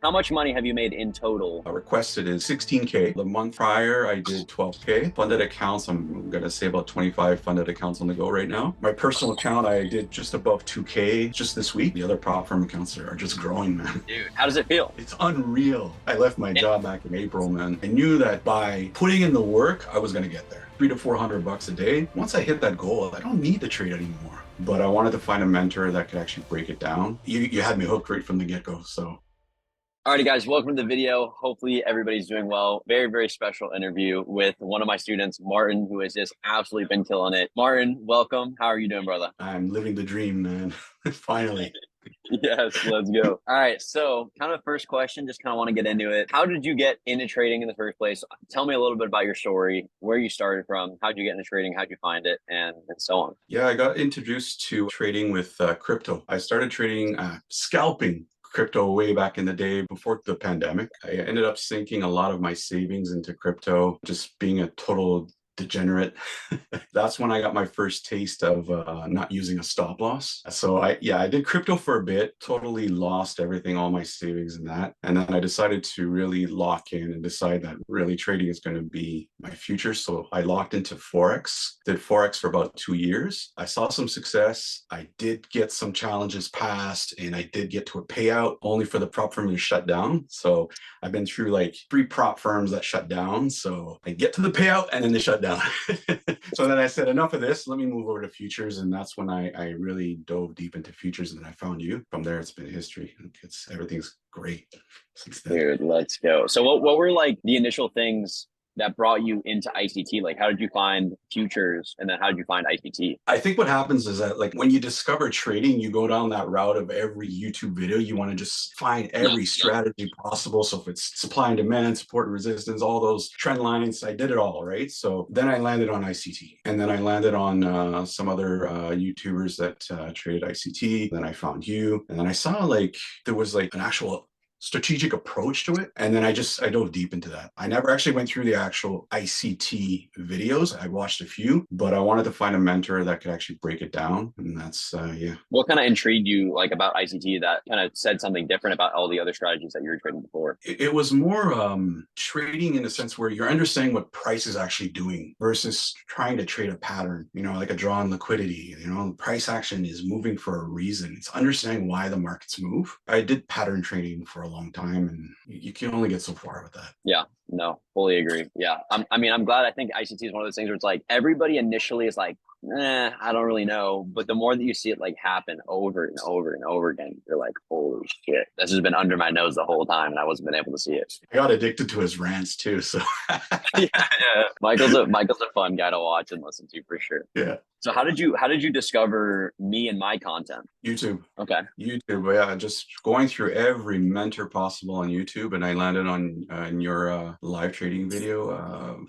How much money have you made in total? Requested is 16K. The month prior, I did 12K. Funded accounts, I'm going to say about 25 funded accounts on the go right now. My personal account, I did just above 2K just this week. The other prop firm accounts are just growing, man. Dude, how does it feel? It's unreal. I left my job back in April, man. I knew that by putting in the work, I was going to get there. 300 to 400 bucks a day. Once I hit that goal, I don't need to trade anymore. But I wanted to find a mentor that could actually break it down. You had me hooked right from the get-go, so. Alrighty, guys, welcome to the video. Hopefully everybody's doing well. Very, very special interview with one of my students, Martin, who has just absolutely been killing it. Martin, welcome. How are you doing, brother? I'm living the dream, man. Finally. Yes, let's go. All right, so kind of first question, just kind of want to get into it. How did you get into trading in the first place? Tell me a little bit about your story, where you started from, how'd you get into trading, how'd you find it, and so on. Yeah, I got introduced to trading with crypto. I started trading, scalping crypto way back in the day before the pandemic. I ended up sinking a lot of my savings into crypto, just being a total degenerate. That's when I got my first taste of not using a stop loss. So I did crypto for a bit, totally lost everything, all my savings in that. And then I decided to really lock in and decide that really trading is going to be my future. So I locked into Forex, did Forex for about 2 years. I saw some success. I did get some challenges passed and I did get to a payout only for the prop firm to shut down. So I've been through like 3 prop firms that shut down. So I get to the payout and then they shut down. So then I said, enough of this, let me move over to futures. And that's when I really dove deep into futures and then I found you. From there, it's been history. Everything's great since then. Dude, let's go. So what were like the initial things that brought you into ICT? Like, how did you find futures and then how did you find ICT? I think what happens is that like when you discover trading, you go down that route of every YouTube video. You want to just find every strategy possible. So if it's supply and demand, support and resistance, all those trend lines, I did it all, right? So then I landed on ICT and then I landed on some other YouTubers that traded ICT. Then I found you and then I saw like there was like an actual strategic approach to it. And then I dove deep into that. I never actually went through the actual ICT videos. I watched a few, but I wanted to find a mentor that could actually break it down. And that's, yeah. What kind of intrigued you like about ICT that kind of said something different about all the other strategies that you were trading before? It was more trading in the sense where you're understanding what price is actually doing versus trying to trade a pattern, like a drawn liquidity, price action is moving for a reason. It's understanding why the markets move. I did pattern trading for a long time and you can only get so far with that. Yeah, no, fully agree. Yeah. I'm glad. I think ICT is one of those things where it's like everybody initially is like, I don't really know. But the more that you see it like happen over and over and over again, you're like, holy shit, this has been under my nose the whole time and I wasn't been able to see it. I got addicted to his rants too. So yeah. Michael's a fun guy to watch and listen to for sure. Yeah. So how did you discover me and my content? YouTube. Okay. YouTube. Yeah, just going through every mentor possible on YouTube, and I landed on in your live trading video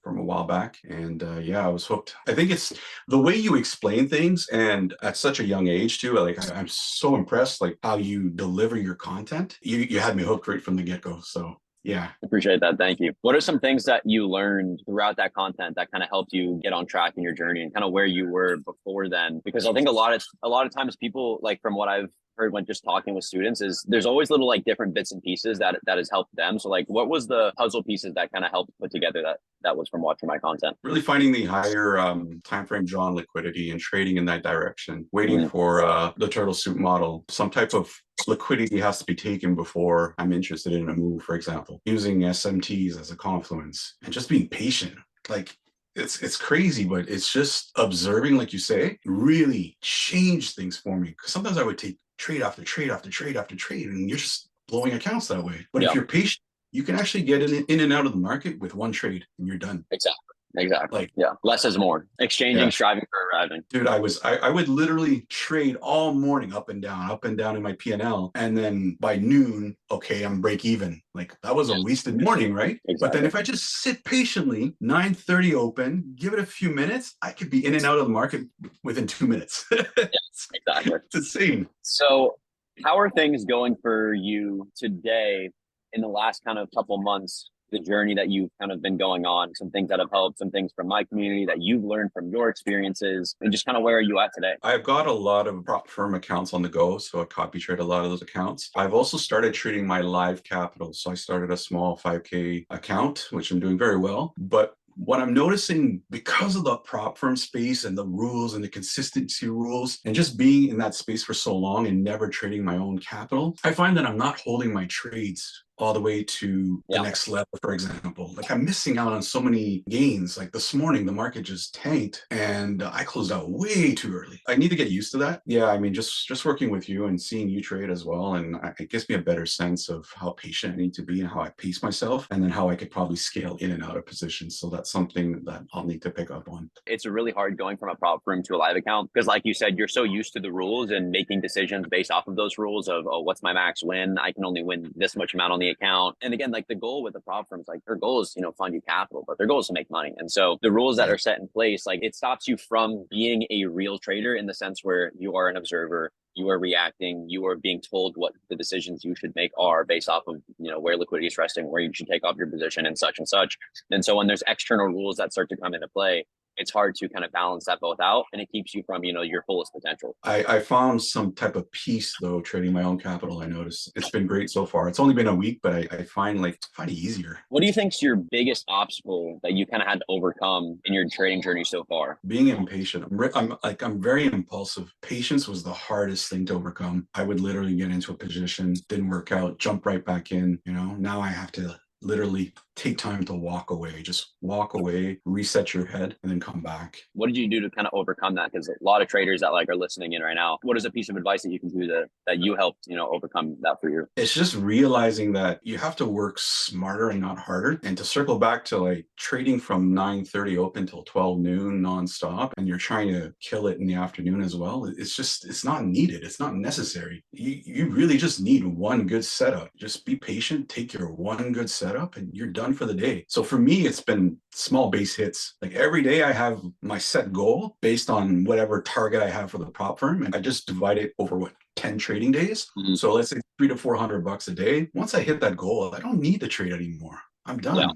from a while back, and yeah, I was hooked. I think it's the way you explain things, and at such a young age too. Like I'm so impressed, like how you deliver your content. You had me hooked right from the get-go. So. Yeah. Appreciate that. Thank you. What are some things that you learned throughout that content that kind of helped you get on track in your journey and kind of where you were before then? Because I think a lot of times people, like from what I've heard when just talking with students, is there's always little like different bits and pieces that has helped them. So like what was the puzzle pieces that kind of helped put together that was from watching my content? Really finding the higher time frame drawn liquidity and trading in that direction, waiting for the turtle soup model. Some type of liquidity has to be taken before I'm interested in a move, for example, using SMTs as a confluence and just being patient. Like it's crazy, but it's just observing, like you say, really changed things for me. Because sometimes I would take trade after trade after trade after trade, and you're just blowing accounts that way. But if you're patient, you can actually get in and out of the market with one trade and you're done. Exactly. Like, yeah. Less is more. Exchanging, striving for arriving. Dude, I would literally trade all morning up and down in my P&L. And then by noon, okay, I'm break even. Like that was a wasted morning, right? Exactly. But then if I just sit patiently, 9:30 open, give it a few minutes, I could be in and out of the market within 2 minutes. Yes, exactly. It's insane. So how are things going for you today in the last kind of couple months the journey that you've kind of been going on, some things that have helped, some things from my community that you've learned from your experiences, and just kind of where are you at today? I've got a lot of prop firm accounts on the go, so I copy trade a lot of those accounts. I've also started trading my live capital. So I started a small 5K account, which I'm doing very well. But what I'm noticing, because of the prop firm space and the rules and the consistency rules, and just being in that space for so long and never trading my own capital, I find that I'm not holding my trades all the way to the Yeah. next level, for example. Like I'm missing out on so many gains. Like this morning, the market just tanked and I closed out way too early. I need to get used to that. Yeah, I mean, just working with you and seeing you trade as well. And it gives me a better sense of how patient I need to be and how I pace myself, and then how I could probably scale in and out of positions. So that's something that I'll need to pick up on. It's really hard going from a prop firm to a live account because, like you said, you're so used to the rules and making decisions based off of those rules of, oh, what's my max win? I can only win this much amount on the account. And again, like the goal with the prop firms, like their goal is, fund you capital, but their goal is to make money. And so the rules that are set in place, like it stops you from being a real trader in the sense where you are an observer, you are reacting, you are being told what the decisions you should make are based off of, where liquidity is resting, where you should take off your position and such and such. And so when there's external rules that start to come into play, it's hard to kind of balance that both out, and it keeps you from, your fullest potential. I found some type of peace though, trading my own capital. I noticed it's been great so far. It's only been a week, but I find it easier. What do you think's your biggest obstacle that you kind of had to overcome in your trading journey so far? Being impatient. I'm very impulsive. Patience was the hardest thing to overcome. I would literally get into a position, didn't work out, jump right back in. Now I have to literally take time to walk away. Just walk away, reset your head, and then come back. What did you do to kind of overcome that? Because a lot of traders that are listening in right now, what is a piece of advice that you can do that you helped overcome that for you? It's just realizing that you have to work smarter and not harder. And to circle back to trading from 9:30 open till 12 noon nonstop, and you're trying to kill it in the afternoon as well. It's not needed. It's not necessary. You really just need one good setup. Just be patient, take your one good setup, and you're done for the day. So for me, it's been small base hits. Like every day I have my set goal based on whatever target I have for the prop firm. And I just divide it over 10 trading days. Mm-hmm. So let's say $300 to $400 a day. Once I hit that goal, I don't need to trade anymore. I'm done.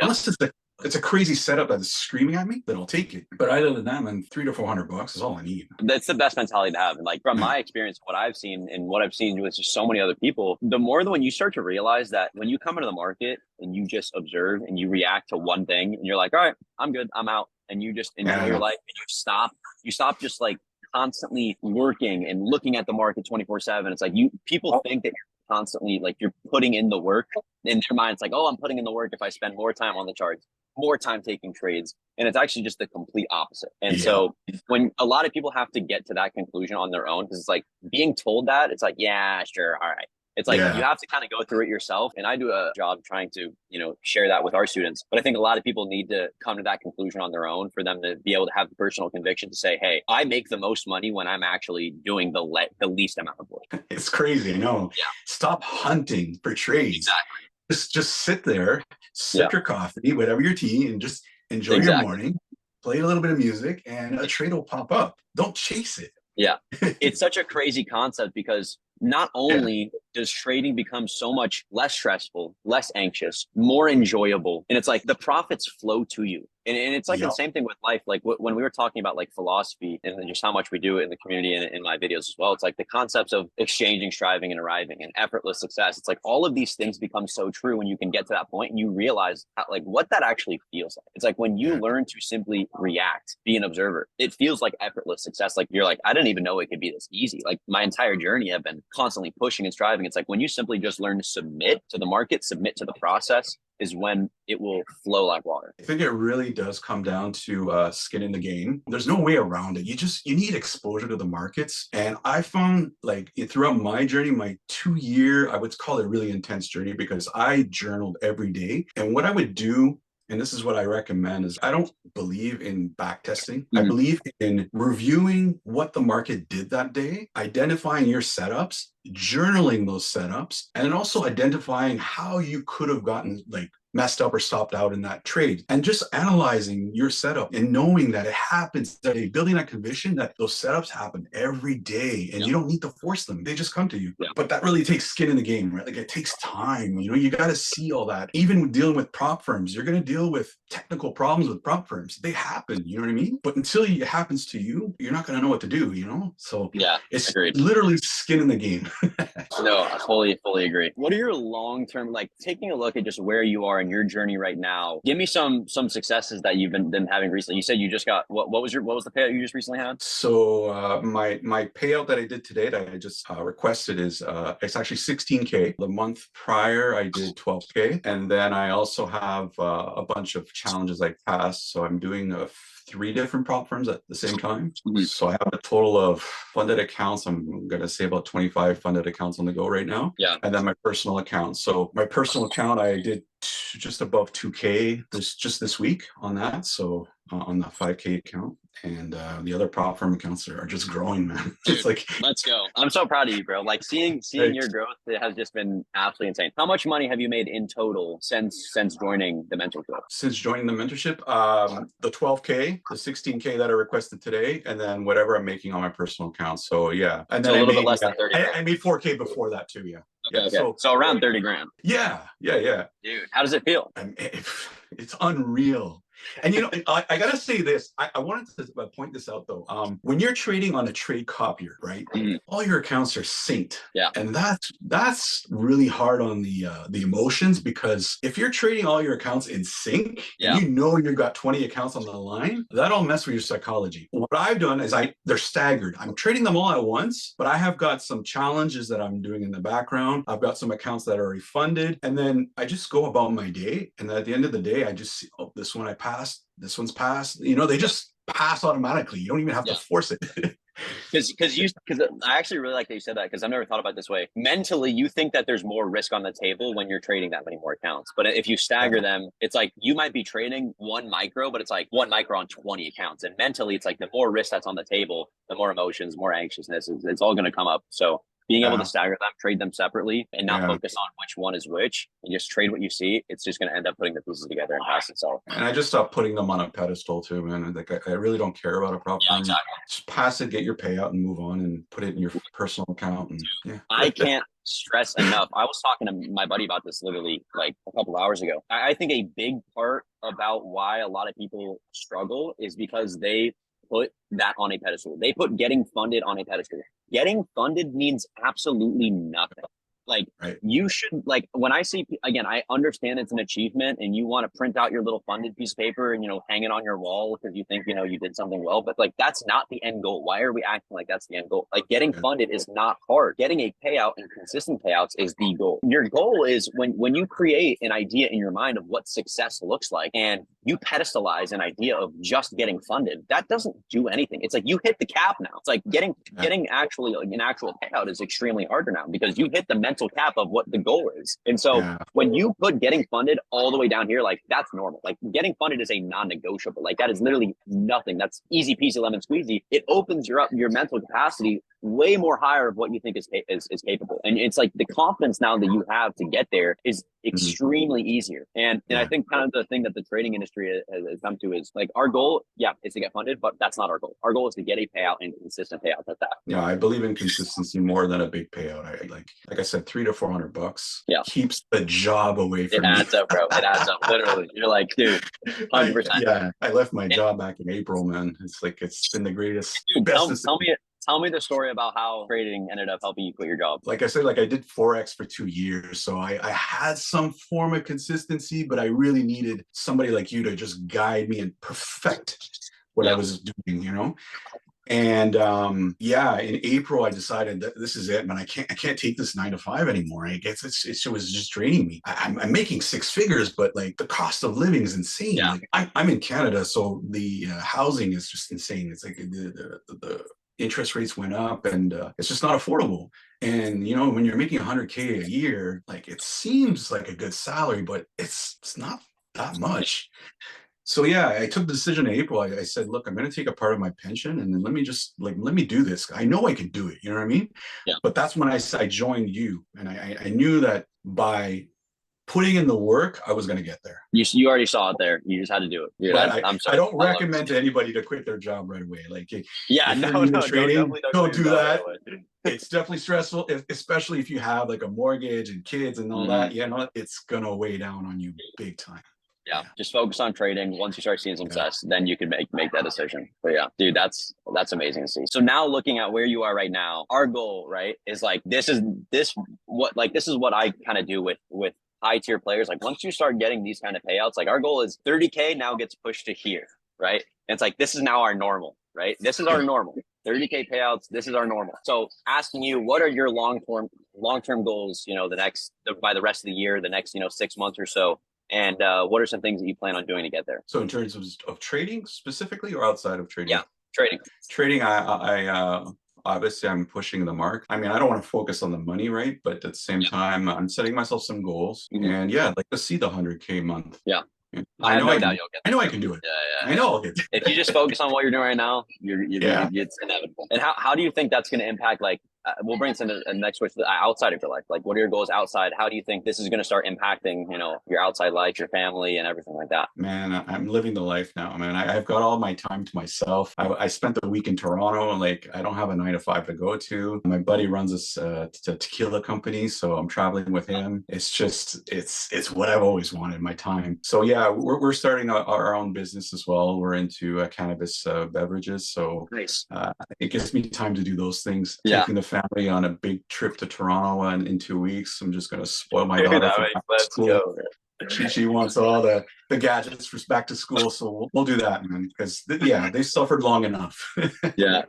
Unless it's a crazy setup that's screaming at me, then I'll take it. But other than that, man, $300 to $400 is all I need. That's the best mentality to have. And from my experience, what I've seen and what I've seen with just so many other people, the more when you start to realize that when you come into the market and you just observe and you react to one thing and you're like, all right, I'm good, I'm out. And you just enjoy your life and you stop just constantly working and looking at the market 24/7. It's people think that you're constantly you're putting in the work. In their mind, it's oh, I'm putting in the work if I spend more time on the charts, more time taking trades. And it's actually just the complete opposite. And so when a lot of people have to get to that conclusion on their own, because it's being told that, it's yeah, sure, all right. It's you have to kind of go through it yourself. And I do a job trying to, share that with our students. But I think a lot of people need to come to that conclusion on their own for them to be able to have the personal conviction to say, hey, I make the most money when I'm actually doing the least amount of work. It's crazy. No, Stop hunting for trades. Exactly. Just sit there, sip your coffee, whatever your tea, and just enjoy your morning, play a little bit of music, and a trade will pop up. Don't chase it. Yeah. It's such a crazy concept because not only does trading become so much less stressful, less anxious, more enjoyable, and it's the profits flow to you. And it's the same thing with life. When we were talking about philosophy and just how much we do it in the community and in my videos as well, it's the concepts of exchanging, striving, and arriving and effortless success. It's all of these things become so true when you can get to that point and you realize how, what that actually feels like. It's when you learn to simply react, be an observer, it feels like effortless success. You're I didn't even know it could be this easy. My entire journey, I've been constantly pushing and striving. It's when you simply just learn to submit to the market, submit to the process, is when it will flow like water. I think it really does come down to skin in the game. There's no way around it. You need exposure to the markets. And I found throughout my journey, my 2-year, I would call it a really intense journey, because I journaled every day. And what I would do, and this is what I recommend, is I don't believe in back testing. I believe in reviewing what the market did that day, identifying your setups, journaling those setups, and then also identifying how you could have gotten like messed up or stopped out in that trade, and just analyzing your setup and knowing that it happens every day, building that conviction that those setups happen every day and Yeah. you don't need to force them, they just come to you. Yeah. But that really takes skin in the game, right? Like it takes time, you know, you got to see all that. Even with dealing with prop firms, you're going to deal with technical problems with prop firms. They happen, you know what I mean? But until it happens to you, you're not going to know what to do, you know? So Yeah. it's Agreed. literally skin in the game. No, I fully agree. What are your long term, like taking a look at just where you are in your journey right now? Give me some successes that you've been having recently. You said you just got what was the payout you just recently had? So my payout that I did today that I just requested is it's actually 16K. The month prior I did 12K, and then I also have a bunch of challenges I passed. So I'm doing 3 different prop firms at the same time. Mhm. So I have a total of funded accounts. I'm going to say about 25 funded accounts on the go right now. Yeah. And then my personal account. So my personal account, I did just above 2K this week on that. So on the 5K account. And the other prop firm accounts are just growing, man. It's Dude, like, let's go. I'm so proud of you, bro. Like seeing right. your growth, it has just been absolutely insane. How much money have you made in total since joining the mentorship? Since joining the mentorship, the 12K, the 16K that I requested today, and then whatever I'm making on my personal account. So yeah, and So then a little bit less than 30 grand. I made 4K before that too. Yeah, Okay, yeah. okay. So around 30 grand. Yeah. Dude, how does it feel? It's unreal. And you know, I gotta say this. I wanted to point this out though. When you're trading on a trade copier, right? Mhm. All your accounts are synced. Yeah. And that's really hard on the emotions, because if you're trading all your accounts in sync and Yeah. you know you've got 20 accounts on the line, that'll mess with your psychology. What I've done is they're staggered. I'm trading them all at once, but I have got some challenges that I'm doing in the background. I've got some accounts that are already funded, and then I just go about my day. And at the end of the day, I just see, oh, this one I passed, this one's passed. You know, they just pass automatically. You don't even have to Yeah. force it. Because I actually really like that you said that, because I've never thought about it this way. Mentally, you think that there's more risk on the table when you're trading that many more accounts. But if you stagger them, it's like you might be trading one micro, but it's like one micro on 20 accounts. And mentally, it's like the more risk that's on the table, the more emotions, more anxiousness, it's all going to come up. So being able to stagger them, trade them separately, and not focus on which one is which, and just trade what you see, it's just going to end up putting the pieces together and pass itself. And I just stopped putting them on a pedestal too, man. Like I really don't care about a prop Yeah, firm. exactly. Just pass it, get your payout, and move on, and put it in your personal account. And yeah, I can't stress enough. I was talking to my buddy about this literally like a couple hours ago. I think a big part about why a lot of people struggle is because they put that on a pedestal. They put getting funded on a pedestal. Getting funded means absolutely nothing. Like right. You should, like, when I see, again, I understand it's an achievement and you want to print out your little funded piece of paper and, hang it on your wall because you think, you did something well, but like, that's not the end goal. Why are we acting like that's the end goal? Like getting funded is not hard. Getting a payout and consistent payouts is the goal. Your goal is when you create an idea in your mind of what success looks like and you pedestalize an idea of just getting funded, that doesn't do anything. It's like you hit the cap now. It's like getting actually like an actual payout is extremely harder now because you hit the mental cap of what the goal is. And so when you put getting funded all the way down here, like that's normal. Like getting funded is a non-negotiable. Like that is literally nothing. That's easy peasy lemon squeezy. It opens your mental capacity way more higher of what you think is capable. And it's like the confidence now that you have to get there is extremely easier. And I think kind of the thing that the trading industry has come to is like our goal, is to get funded, but that's not our goal. Our goal is to get a payout and consistent payouts at that. Yeah, I believe in consistency more than a big payout. I like I said, $300 to $400 keeps the job away from me. It adds up, bro. It adds up. Literally. You're like, dude, 100%. I left my job back in April, man. It's like it's been the greatest. Dude, tell me the story about how trading ended up helping you quit your job. Like I said, like I did Forex for 2 years. So I had some form of consistency, but I really needed somebody like you to just guide me and perfect what I was doing, And in April, I decided that this is it, man. I can't take this 9 to 5 anymore. I guess it was just draining me. I'm making 6 figures, but like the cost of living is insane. Yeah. Like, I'm in Canada, so the housing is just insane. It's like the interest rates went up, and it's just not affordable. And when you're making 100K a year, like it seems like a good salary, but it's not that much. So yeah, I took the decision in April. I said, look, I'm going to take a part of my pension and then let me just like, let me do this. I know I can do it. You know what I mean? Yeah. But that's when I joined you. And I knew that by putting in the work, I was going to get there. You already saw it there. You just had to do it, dude. But I'm so I don't I love it. recommend to anybody to quit their job right away. Like Yeah, if no, you're new to no, don't trading, definitely don't quit don't your do job right that. away. It's definitely stressful, especially if you have like a mortgage and kids and all Hmm. that. You know, it's gonna weigh down on you big time. Yeah, Yeah, just focus on trading. Once you start seeing some yeah. success, then you can make that decision. But yeah, dude, that's amazing to see. So now looking at where you are right now, our goal, right, is like this is what I kind of do with high tier players. Like once you start getting these kind of payouts, like our goal is 30K now gets pushed to here, right? And it's like this is now our normal, right? This is our Yeah. normal. 30K payouts, this is our normal. So asking you, what are your long term goals, by the rest of the year, the next, 6 months or so? And what are some things that you plan on doing to get there? So in terms of trading specifically or outside of trading? Yeah, trading. Trading, obviously I'm pushing the mark. I mean, I don't want to focus on the money, right? But at the same Yeah. time, I'm setting myself some goals. Mhm. And yeah, I'd like to see the 100K month. Yeah. And I I have know I no can doubt do you'll get I there know I too. can do it. Yeah, I yeah, know I'll get yeah. If you just focus on what you're doing right now, yeah. it's inevitable. And how do you think that's going to impact? Like, we'll bring this into the next question outside of your life. Like, what are your goals outside? How do you think this is going to start impacting, your outside life, your family, and everything like that? Man, I'm living the life now, man. I've got all my time to myself. I spent the week in Toronto, and like I don't have a 9 to 5 to go to. My buddy runs this tequila company, so I'm traveling with him. It's just it's what I've always wanted, my time. So yeah, we're starting our own business as well. We're into cannabis beverages, so Nice. it gives me time to do those things. Yeah. Taking the family on a big trip to Toronto in 2 weeks. I'm just gonna spoil my That daughter for makes back to let's school. go. She wants all the gadgets for back to school, so we'll do that, man. Because yeah, they suffered long enough. Yeah.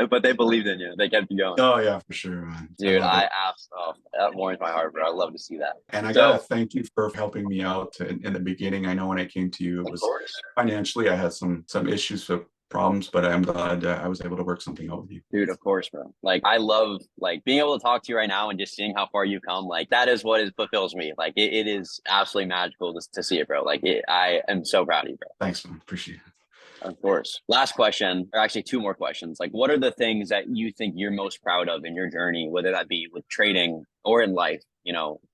But they believed in you. They kept you going. Oh yeah, for sure, man. I Dude, love it. that warms my heart, bro. I love to see that. And I gotta So, thank you for helping me out in the beginning. I know when I came to you, it of was course. financially I had some issues with problems, but I'm glad I was able to work something out with you. Dude, of course, bro. Like I love like being able to talk to you right now and just seeing how far you've come. Like that is what is fulfills me. Like it is absolutely magical to see it, bro. I am so proud of you, bro. Thanks, man. Appreciate it. Of course. Last question, or actually two more questions. Like, what are the things that you think you're most proud of in your journey, whether that be with trading or in life?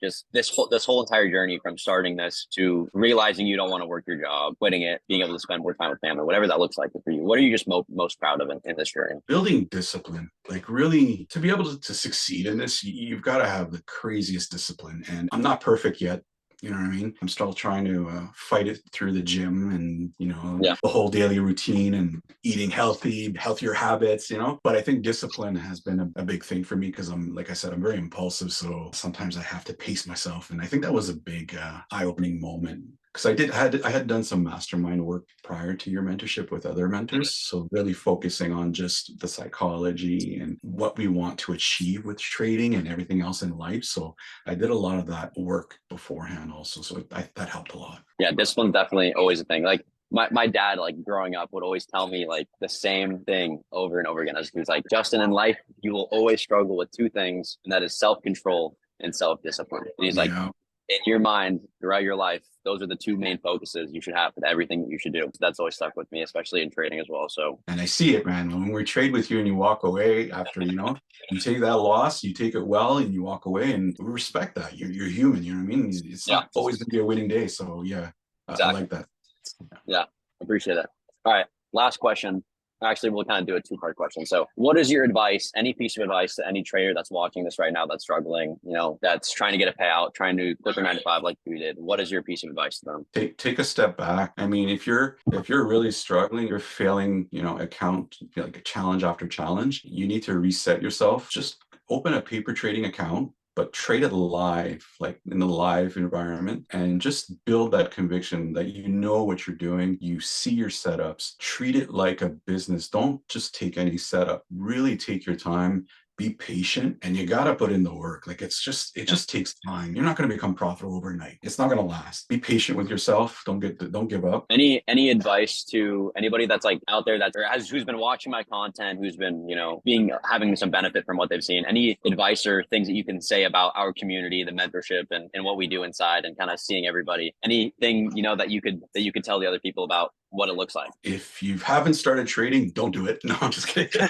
Just this whole entire journey from starting this to realizing you don't want to work your job, quitting it, being able to spend more time with family, whatever that looks like for you. What are you just most proud of in this journey? Building discipline, like really to be able to succeed in this, you've got to have the craziest discipline. And I'm not perfect yet. You know what I mean? I'm still trying to fight it through the gym and, Yeah. the whole daily routine and eating healthier habits, But I think discipline has been a big thing for me because like I said, I'm very impulsive. So sometimes I have to pace myself. And I think that was a big eye-opening moment because I had done some mastermind work prior to your mentorship with other mentors. So really focusing on just the psychology and what we want to achieve with trading and everything else in life. So I did a lot of that work beforehand also. So that helped a lot. Yeah, discipline's definitely always a thing. Like my dad, like growing up, would always tell me like the same thing over and over again. He was like, Justin, in life, you will always struggle with two things, and that is self-control and self-discipline. And he's like, Yeah. in your mind, throughout your life, those are the two main focuses you should have with everything that you should do. So that's always stuck with me, especially in trading as well. So And I see it, man. When we trade with you and you walk away after, you take that loss, you take it well and you walk away and we respect that. You're human, you know what I mean? It's yeah, not always going to be a winning day. So yeah, I exactly. like that. Yeah, appreciate that. All right, last question. Actually, we'll kind of do a two-part question. So, what is your advice, any piece of advice to any trader that's watching this right now that's struggling, that's trying to get a payout, trying to quit their 9 to 5 like you did? What is your piece of advice to them? Take a step back. I mean, if you're really struggling, you're failing, account like a challenge after challenge, you need to reset yourself. Just open a paper trading account, but trade it live, like in the live environment, and just build that conviction that you know what you're doing. You see your setups, treat it like a business. Don't just take any setup. Really take your time, be patient, and you got to put in the work. Like it Yeah. just takes time. You're not going to become profitable overnight. It's not going to last. Be patient with yourself. Don't give up. Any advice to anybody that's like out there that or has who's been watching my content, who's been, being having some benefit from what they've seen? Any advice or things that you can say about our community, the mentorship and what we do inside and kind of seeing everybody? Anything, that you could tell the other people about what it looks like? If you haven't started trading, don't do it. No, I'm just kidding.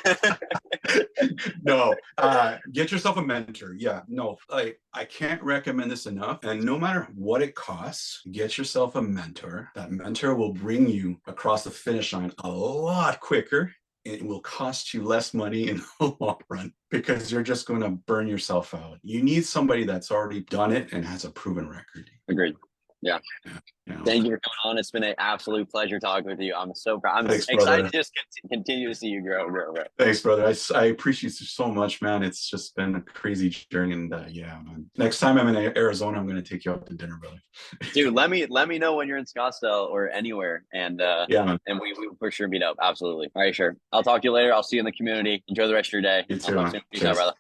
No, get yourself a mentor. Yeah, no, I can't recommend this enough. And no matter what it costs, get yourself a mentor. That mentor will bring you across the finish line a lot quicker. It will cost you less money in the long run because you're just going to burn yourself out. You need somebody that's already done it and has a proven record. Agreed. Yeah. Yeah, you know. Thank you for coming on. It's been an absolute pleasure talking with you. I'm so proud. I'm Thanks, excited brother. to just continue to see you grow. Thanks, brother. I appreciate you so much, man. It's just been a crazy journey, and yeah, man. Next time I'm in Arizona, I'm going to take you out to dinner, brother. Dude, let me know when you're in Scottsdale or anywhere, Yeah, man. and we for sure meet up. Absolutely. All right, sure. I'll talk to you later. I'll see you in the community. Enjoy the rest of your day. You I'll too, talk man. soon. Peace out, Cheers. brother.